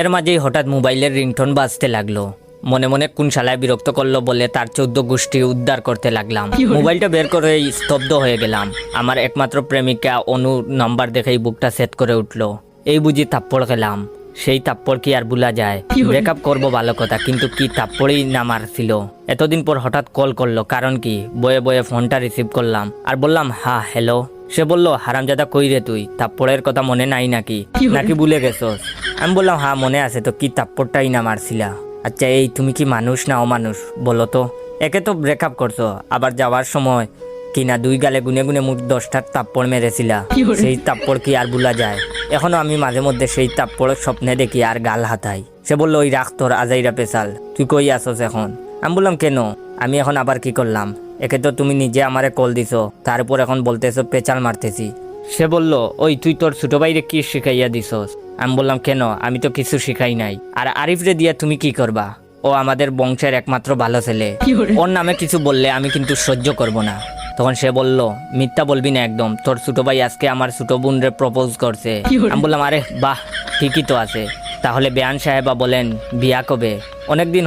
এর মাঝেই হঠাৎ মোবাইলের রিংটোন বাজতে লাগলো। মনে মনে কোন শালায় বিরক্ত করলো বলে তার 14 গোষ্ঠী উদ্ধার করতে লাগলাম। মোবাইলটা বের করে স্তব্ধ হয়ে গেলাম। আমার একমাত্র প্রেমিকা অনু নাম্বার দেখেই বুকটা সেট করে উঠলো। এই বুঝি থাপ্পড় খেলাম। সেই থাপ্পড় কি আর ভুলা যায়? ব্রেকআপ করবো ভালো কথা, কিন্তু কি থাপ্পড়ই না মারছিল। এতদিন পর হঠাৎ কল করলো, কারণ কি? বয়ে বয়ে ফোনটা রিসিভ করলাম আর বললাম হ্যাঁ হ্যালো। সে বলল, হারামজাদা কই রে তুই? থাপ্পড়ের কথা মনে নাই নাকি ভুলে গেছস? আমি বললাম হ্যাঁ মনে আছে তো, কি থাপ্পড়টাই না মারছিলা? আচ্ছা এই তুমি কি মানুষ না অমানুষ বলো তো? একে তো ব্রেকআপ করছো, আবার যাওয়ার সময় কিনা 2 গালে গুনে গুনে মুখ 10টা থাপ্পড় মেরেছিলা। সেই থাপ্পড় কি আর ভুলা যায়? এখনো আমি মাঝে মধ্যে সেই থাপ্পড় স্বপ্নে দেখি আর গাল হাতাই। সে বললো, ওই রাখ তোর আজাইরা পেশাল, তুই কই আসস এখন? আমি বললাম কেন? আমি এখন আবার কি করলাম? একে তো তুমি নিজে আমারে কল দিছো, তার উপর এখন বলতেছো পেঁচাল মারতেছি। সে বলল, ওই তুই তোর ছোট ভাইরে কি শিখাইয়া দিছস? আমি বললাম কেন, আমি তো কিছু শিখাই নাই। আর আরিফরে দিয়া তুমি কি করবা? ও আমাদের বংশের একমাত্র ভালো ছেলে, ওর নামে কিছু বললে আমি কিন্তু সহ্য করব না। তখন সে বলল, মিথ্যা বলবি না একদম, তোর ছোট ভাই আজকে আমার ছোট বোনরে প্রপোজ করছে। আমি বললাম আরে বাহ, ঠিকই তো আছে। তাহলে বেয়ান সাহেবা বলেন বিয়া কবে? অনেকদিন